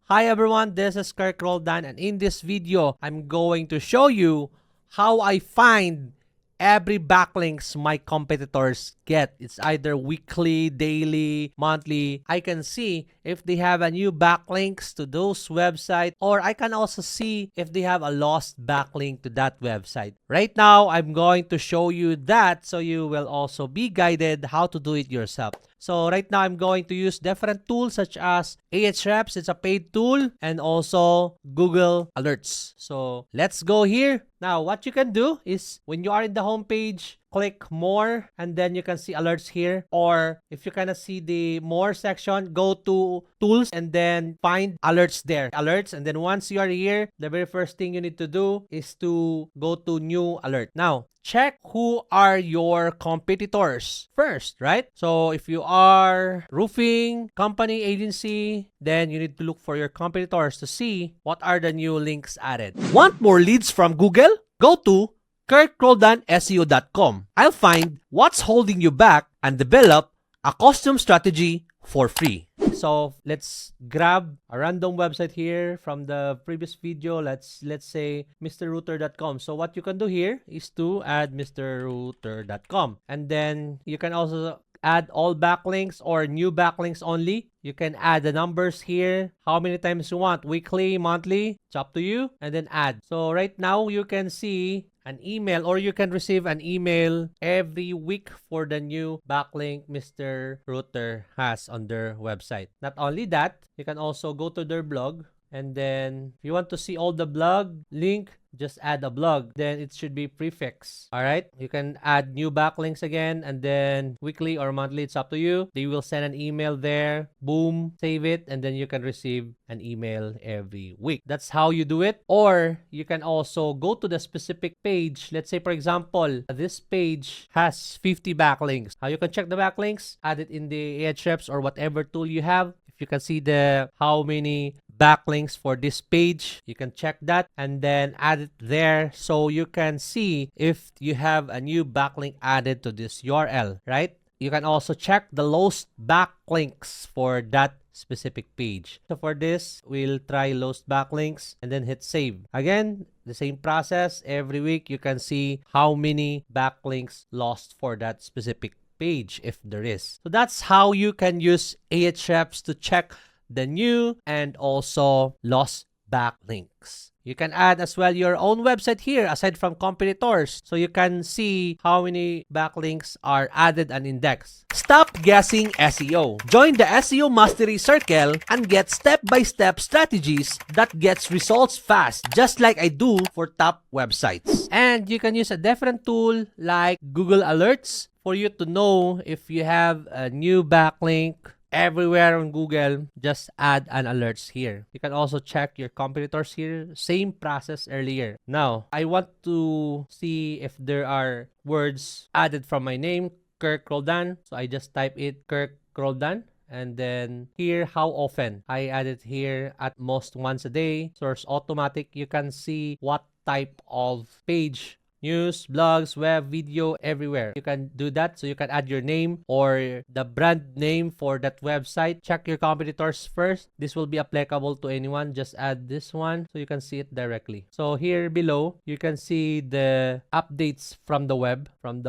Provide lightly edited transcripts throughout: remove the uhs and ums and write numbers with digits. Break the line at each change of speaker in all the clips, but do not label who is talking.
Hi everyone, this is Kherk Roldan, and in this video, I'm going to show you how I find every backlinks my competitors get. It's either weekly, daily, monthly. I can see if they have a new backlinks to those websites, or I can also see if they have a lost backlink to that website. Right now, I'm going to show you that so you will also be guided how to do it yourself. So right now, I'm going to use different tools such as Ahrefs, it's a paid tool, and also Google Alerts. So let's go here. Now, what you can do is when you are in the home page, click more, and then you can see alerts here. Or if you kind of see the more section, go to tools and then find alerts there. Alerts, and then once you are here, the very first thing you need to do is to go to new alert. Now, check who are your competitors first, right? So if you are roofing company, agency, then you need to look for your competitors to see what are the new links added. Want more leads from Google? Go to KherkRoldanSEO.com. I'll find what's holding you back and develop a custom strategy for free. So let's grab a random website here from the previous video. Let's say mrrouter.com. So what you can do here is to add mrrouter.com, and then you can also add all backlinks or new backlinks only. You can add the numbers here, how many times you want, weekly, monthly, it's up to you, and then add. So right now you can see an email, or you can receive an email every week for the new backlink Mr. Router has on their website. Not only that, you can also go to their blog, and then if you want to see all the blog link, just add a blog, then it should be prefix. All right, you can add new backlinks again, and then weekly or monthly, it's up to you. They will send an email there, boom, save it, and then you can receive an email every week. That's how you do it. Or you can also go to the specific page. Let's say, for example, this page has 50 backlinks. How you can check the backlinks? Add it in the Ahrefs or whatever tool you have. If you can see the how many backlinks for this page, you can check that and then add it there, so you can see if you have a new backlink added to this URL, right? You can also check the lost backlinks for that specific page. So for this, we'll try lost backlinks and then hit save. Again, the same process. Every week you can see how many backlinks lost for that specific page, if there is. So that's how you can use Ahrefs to check the new and also lost backlinks. You can add as well your own website here aside from competitors, so you can see how many backlinks are added and indexed. Stop guessing SEO. Join the SEO Mastery Circle and get step-by-step strategies that gets results fast, just like I do for top websites. And you can use a different tool like Google Alerts for you to know if you have a new backlink everywhere on Google. Just add an alerts here. You can also check your competitors here. Same process earlier. Now, I want to see if there are words added from my name, Kherk Roldan. So I just type it, Kherk Roldan. And then here, how often? I added here at most once a day. Source automatic. You can see what type of page, news, blogs, web, video, everywhere. You can do that. So you can add your name or the brand name for that website. Check your competitors first. This will be applicable to anyone. Just add this one so you can see it directly. So here below, you can see the updates from the web, from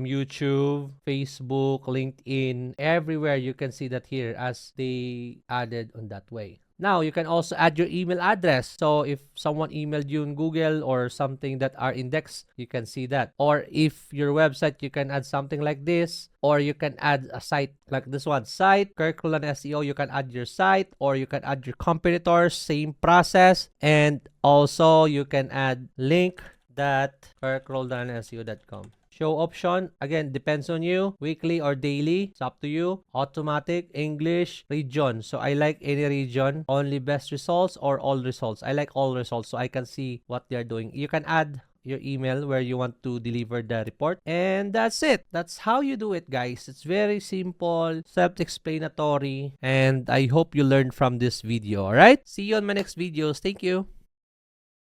YouTube, Facebook, LinkedIn, everywhere. You can see that here as they added on that way. Now, you can also add your email address. So if someone emailed you in Google or something that are indexed, you can see that. Or if your website, you can add something like this. Or you can add a site like this one. Site, Kherk Roldan SEO, you can add your site. Or you can add your competitors, same process. And also, you can add link that KherkRoldanSEO.com. Show option, again, depends on you. Weekly or daily, it's up to you. Automatic, English, region. So I like any region. Only best results or all results. I like all results so I can see what they're doing. You can add your email where you want to deliver the report. And that's it. That's how you do it, guys. It's very simple, self-explanatory. And I hope you learned from this video, alright? See you on my next videos. Thank you.